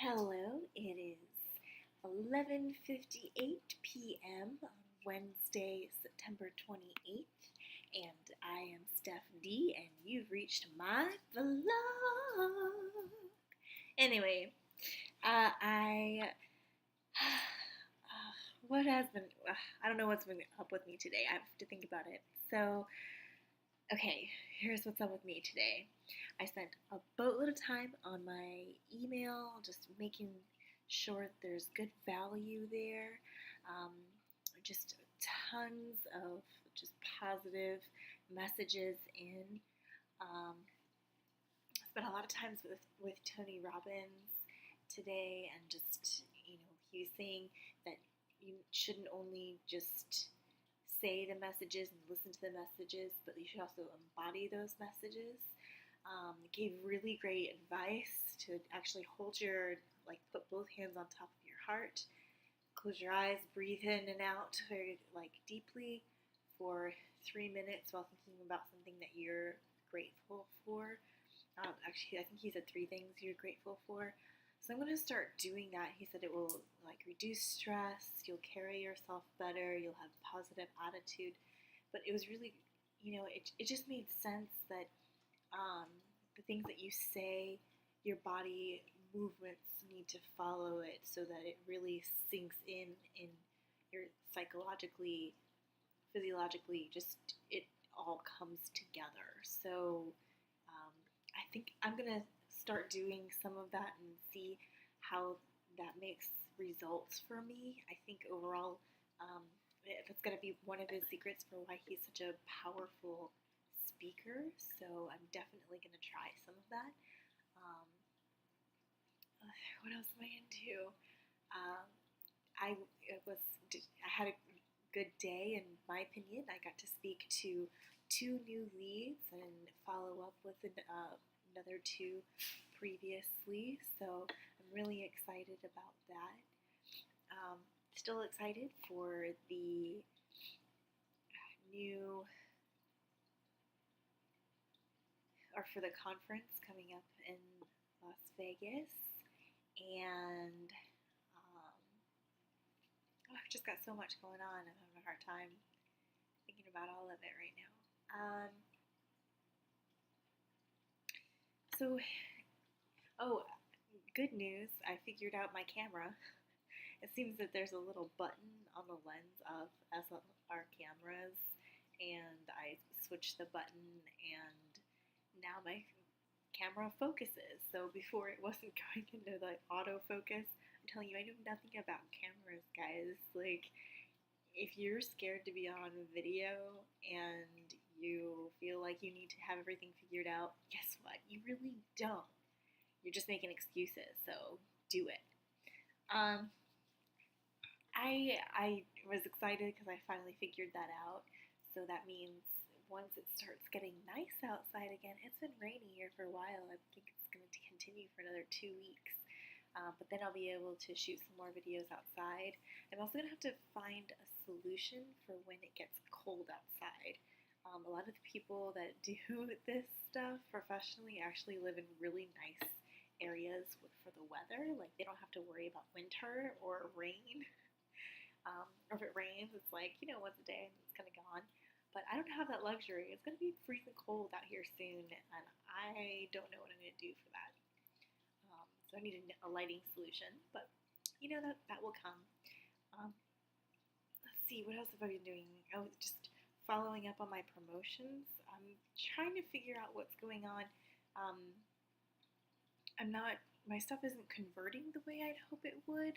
Hello, it is 11:58 p.m. on Wednesday, September 28th, and I am Steph D, and you've reached my vlog. Anyway, I what has been I don't know what's been up with me today. I have to think about it. So, okay, here's what's up with me today. I spent a boatload of time on my email, just making sure that there's good value there. Um, just tons of just positive messages in. Spent a lot of times with Tony Robbins today, and just he was saying that you shouldn't only just say the messages and listen to the messages, but you should also embody those messages. Gave really great advice to actually put both hands on top of your heart, close your eyes, breathe in and out very deeply for 3 minutes while thinking about something that you're grateful for. Actually, I think he said 3 things you're grateful for. So I'm going to start doing that. He said it will reduce stress, you'll carry yourself better, you'll have positive attitude. But it was really, it just made sense that the things that you say, your body movements need to follow it so that it really sinks in your psychologically, physiologically, just it all comes together. So I think I'm going to start doing some of that and see how that makes results for me. I think overall, it's going to be one of his secrets for why he's such a powerful speaker. So I'm definitely going to try some of that. What else am I into? I had a good day, in my opinion. I got to speak to 2 new leads and follow up with another 2 previously, so I'm really excited about that. Still excited for the for the conference coming up in Las Vegas, and I've just got so much going on. I'm having a hard time thinking about all of it right now. Good news, I figured out my camera. It seems that there's a little button on the lens of SLR cameras, and I switched the button, and now my camera focuses. So before it wasn't going into autofocus. I'm telling you, I know nothing about cameras, guys. If you're scared to be on video and you feel like you need to have everything figured out, guess what? You really don't. You're just making excuses, so do it. I was excited because I finally figured that out. So that means once it starts getting nice outside again, it's been rainy here for a while. I think it's going to continue for another 2 weeks. But then I'll be able to shoot some more videos outside. I'm also going to have to find a solution for when it gets cold outside. A lot of the people that do this stuff professionally actually live in really nice areas for the weather. They don't have to worry about winter or rain. Or if it rains, it's once a day and it's kind of gone. But I don't have that luxury. It's going to be freezing cold out here soon, and I don't know what I'm going to do for that. So I need a lighting solution, but that will come. Let's see, what else have I been doing? I was just following up on my promotions. I'm trying to figure out what's going on. My stuff isn't converting the way I'd hope it would.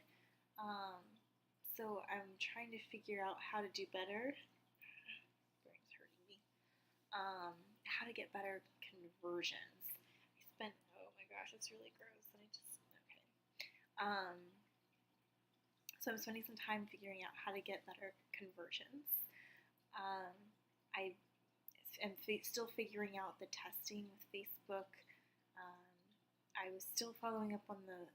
So I'm trying to figure out how to do better. Brain's hurting me. How to get better conversions. Oh my gosh, that's really gross. So I'm spending some time figuring out how to get better conversions. I am still figuring out the testing with Facebook. I was still following up on the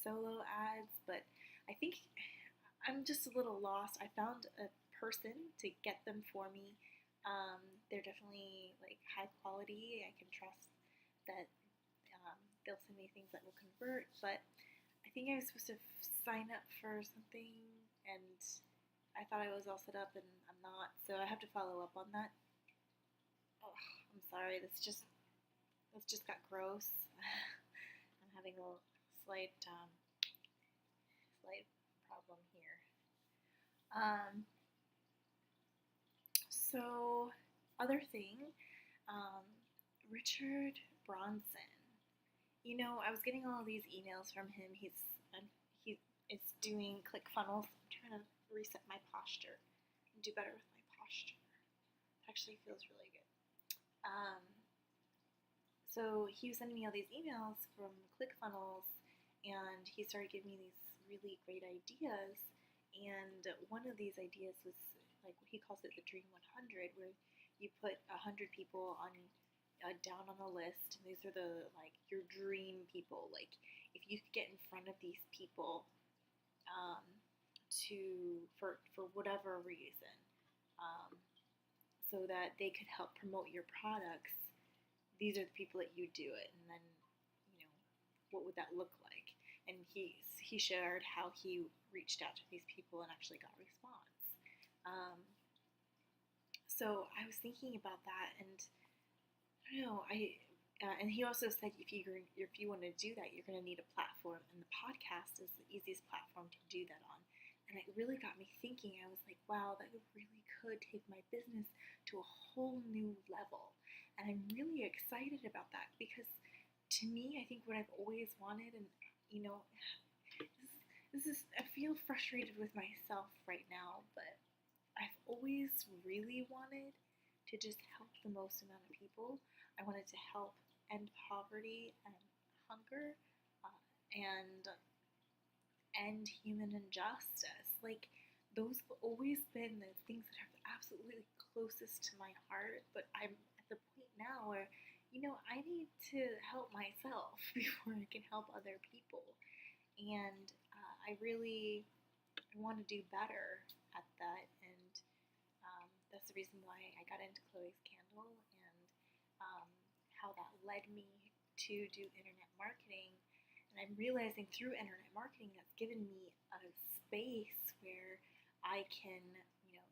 solo ads, but I think I'm just a little lost. I found a person to get them for me. They're definitely high quality. I can trust that they'll send me things that will convert, but I think I was supposed to sign up for something, and I thought I was all set up, and I'm not. So I have to follow up on that. Oh, I'm sorry. This just got gross. I'm having a slight problem here. So other thing, Richard Bronson. I was getting all these emails from him. He is doing Clickfunnels. I'm trying to reset my posture and do better with my posture. It actually feels really good. So he was sending me all these emails from Clickfunnels, and he started giving me these really great ideas. And one of these ideas was like he calls it the Dream 100, where you put 100 people on down on a list, and these are the your dream people. Like if you could get in front of these people, for whatever reason, so that they could help promote your products. These are the people that you do it, and then what would that look like? And he shared how he reached out to these people and actually got a response. So I was thinking about that, and I don't know. And he also said if you want to do that, you're going to need a platform, and the podcast is the easiest platform to do that on. And it really got me thinking. I was like, wow, that really could take my business to a whole new level. And I'm really excited about that because to me, I think what I've always wanted, and I feel frustrated with myself right now, but I've always really wanted to just help the most amount of people. I wanted to help end poverty and hunger, and end human injustice. Like, those have always been the things that are absolutely closest to my heart, but I'm at the point now where, I need to help myself before I can help other people. And I really want to do better at that, and that's the reason why I got into Chloe's Candle, and how that led me to do internet marketing. And I'm realizing through internet marketing that's given me a space where I can,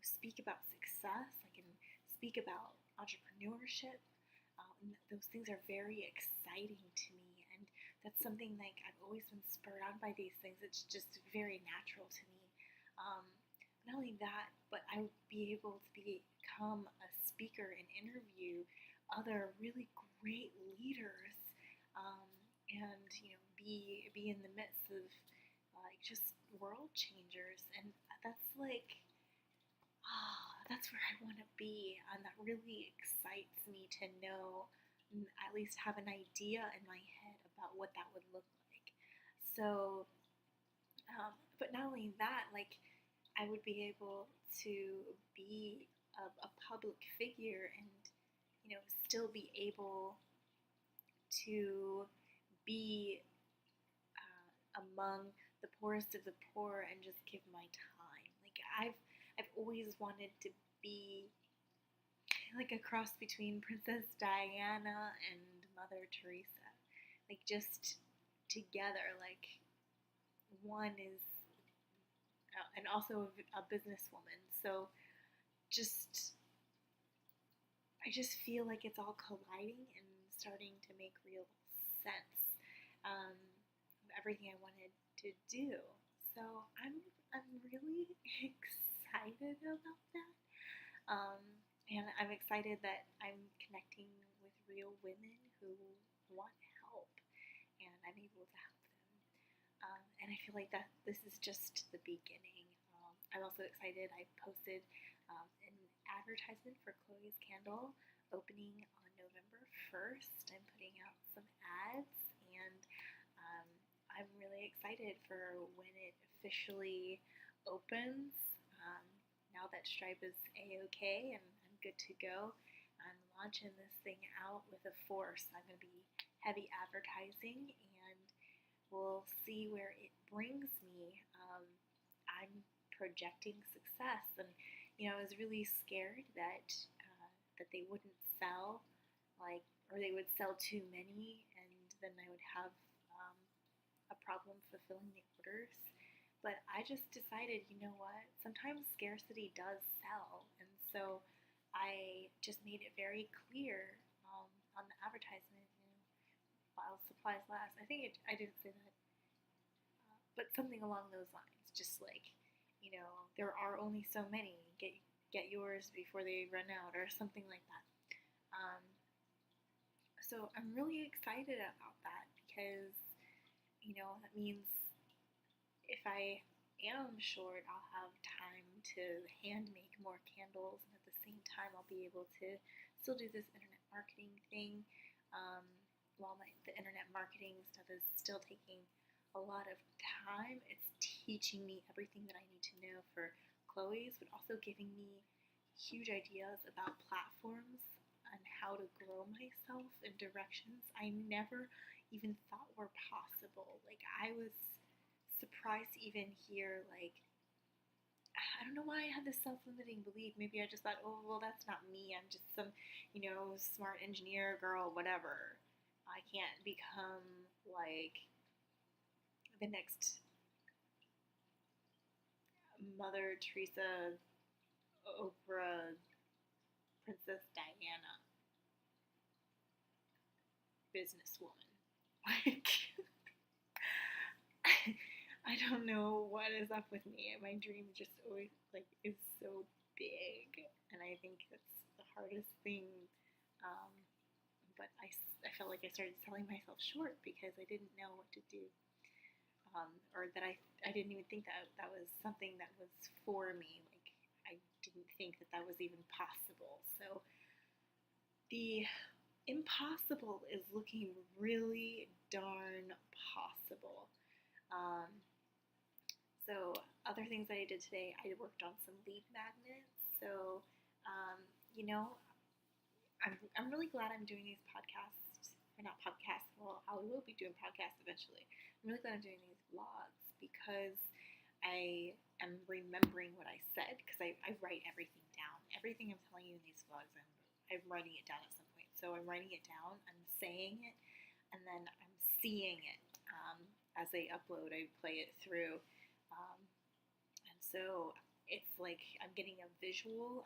speak about success. I can speak about entrepreneurship. And those things are very exciting to me, and that's something like I've always been spurred on by these things. It's just very natural to me. Not only that, but I would be able to become a speaker and interview other really great leaders, and be in the midst of just world changers, and that's that's where I want to be, and that really excites me to know, and at least have an idea in my head about what that would look like. So, but not only that, I would be able to be a public figure and still be able to be among the poorest of the poor and just give my time. I've always wanted to be like a cross between Princess Diana and Mother Teresa. Just together, one is, and also a businesswoman. So I just feel like it's all colliding and starting to make real sense. Everything I wanted to do. So I'm really excited about that. And I'm excited that I'm connecting with real women who want help, and I'm able to help them. And I feel like that this is just the beginning. I'm also excited. I posted an advertisement for Chloe's Candle opening on November 1st. I'm putting out some ads, and I'm really excited for when it officially opens. Now that Stripe is A-OK and I'm good to go, I'm launching this thing out with a force. I'm going to be heavy advertising, and we'll see where it brings me. I'm projecting success, and I was really scared that they wouldn't sell, or they would sell too many, and then I would have a problem fulfilling the orders. But I just decided, you know what? Sometimes scarcity does sell. And so I just made it very clear on the advertisement, while supplies last. I think I didn't say that, but something along those lines. Just like, there are only so many. Get yours before they run out, or something like that. So I'm really excited about that because, that means if I am short, I'll have time to hand make more candles, and at the same time, I'll be able to still do this internet marketing thing. While the internet marketing stuff is still taking a lot of time, it's teaching me everything that I need to know for Chloe's, but also giving me huge ideas about platforms and how to grow myself in directions I never even thought were possible. Like, I was surprised to even hear, like, I don't know why I had this self-limiting belief. Maybe I just thought, oh, well, that's not me. I'm just some, smart engineer girl, whatever. I can't become, like, the next Mother Teresa, Oprah, Princess Diana businesswoman. Like, I don't know what is up with me. My dream just always, like, is so big, and I think that's the hardest thing. But I felt like I started selling myself short because I didn't know what to do, or that I didn't even think that was something that was for me. Like, I didn't think that was even possible. So the impossible is looking really darn possible. So other things that I did today, I worked on some lead magnets. So, I'm really glad I'm doing these podcasts, or not podcasts, well, I will be doing podcasts eventually. I'm really glad I'm doing these vlogs because I am remembering what I said, because I write everything down. Everything I'm telling you in these vlogs, I'm writing it down at some point. So I'm writing it down, I'm saying it, and then I'm seeing it. As I upload, I play it through. And so it's like I'm getting a visual.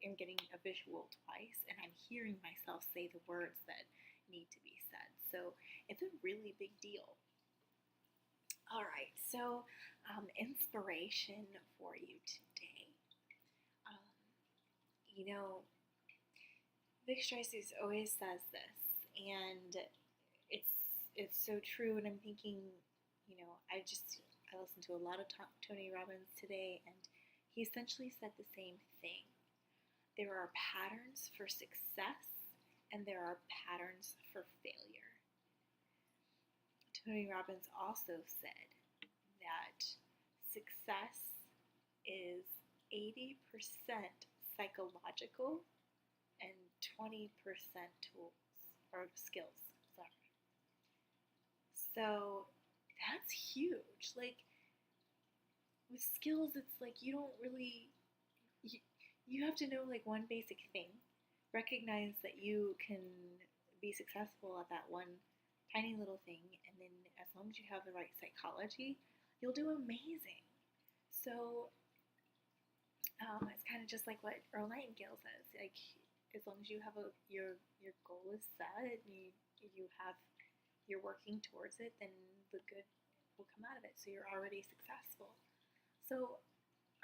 I'm getting a visual twice, and I'm hearing myself say the words that need to be said. So it's a really big deal. All right, so inspiration for you today. Vic Tracy's always says this, and it's so true. And I'm thinking, I listened to a lot of Tony Robbins today, and he essentially said the same thing. There are patterns for success, and there are patterns for failure. Tony Robbins also said that success is 80% psychological and 20% tools or skills. Sorry. So that's huge. Like, with skills, it's like you don't really, you have to know like one basic thing. Recognize that you can be successful at that one tiny little thing, and then as long as you have the right psychology, you'll do amazing. So it's kind of just like what Earl Nightingale says. Like, as long as you have your goal is set, and you're working towards it, then the good will come out of it. So you're already successful. So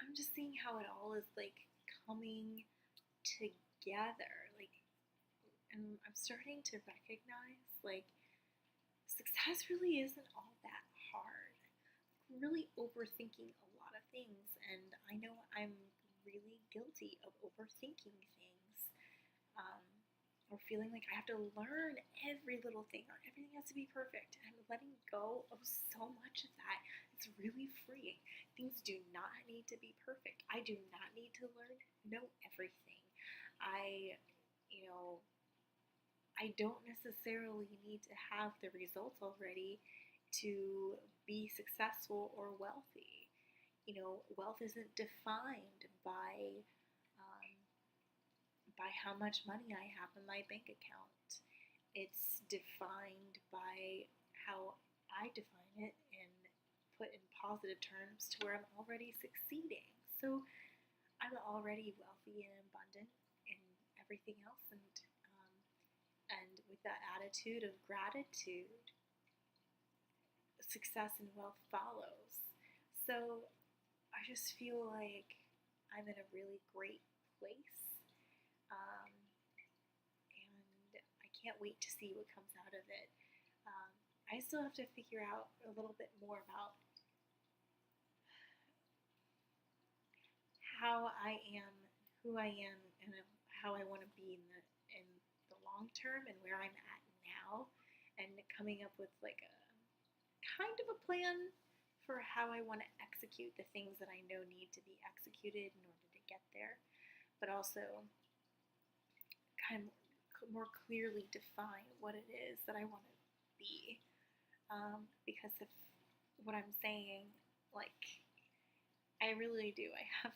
I'm just seeing how it all is like coming together. Like, and I'm starting to recognize like success really isn't all that hard. I'm really overthinking a lot of things, and I know I'm really guilty of overthinking things, or feeling like I have to learn every little thing, or everything has to be perfect. And I'm letting go of so much of that. It's really freeing. Things do not need to be perfect. I do not need to know everything. I don't necessarily need to have the results already to be successful or wealthy. Wealth isn't defined by how much money I have in my bank account. It's defined by how I define it and put in positive terms to where I'm already succeeding. So I'm already wealthy and abundant in everything else, and with that attitude of gratitude, success and wealth follows. So I just feel like I'm in a really great place, um, and I can't wait to see what comes out of it. I still have to figure out a little bit more about how I am, who I am, and how I want to be in the long term and where I'm at now, and coming up with like a kind of a plan for how I want to execute the things that I know need to be executed in order to get there, but also kind of more clearly define what it is that I want to be. Because if what I'm saying, like, I really do, I have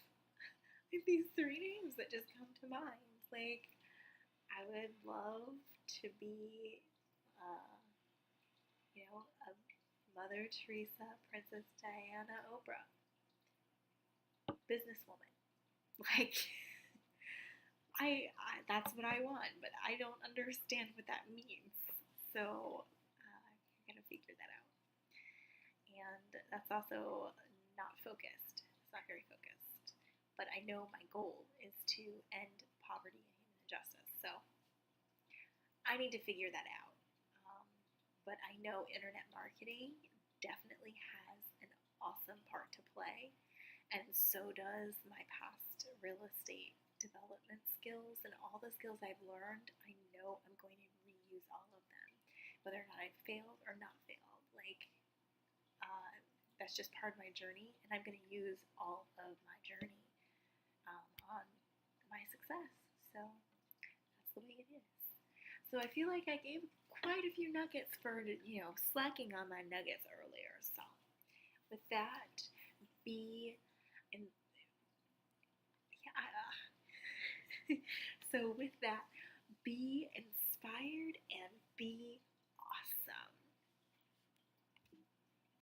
these three names that just come to mind. Like, I would love to be, a Mother Teresa, Princess Diana, Oprah, businesswoman. Like, I that's what I want, but I don't understand what that means. So I'm gonna figure that out. And that's also not focused. It's not very focused. But I know my goal is to end poverty and human injustice. So I need to figure that out. But I know internet marketing definitely has an awesome part to play, and so does my past real estate development skills and all the skills I've learned. I know I'm going to reuse all of them, whether or not I've failed or not failed. Like, that's just part of my journey, and I'm going to use all of my journey on my success. So that's the way it is. So I feel like I gave quite a few nuggets for, slacking on my nuggets earlier. So with that, so with that, be inspired and be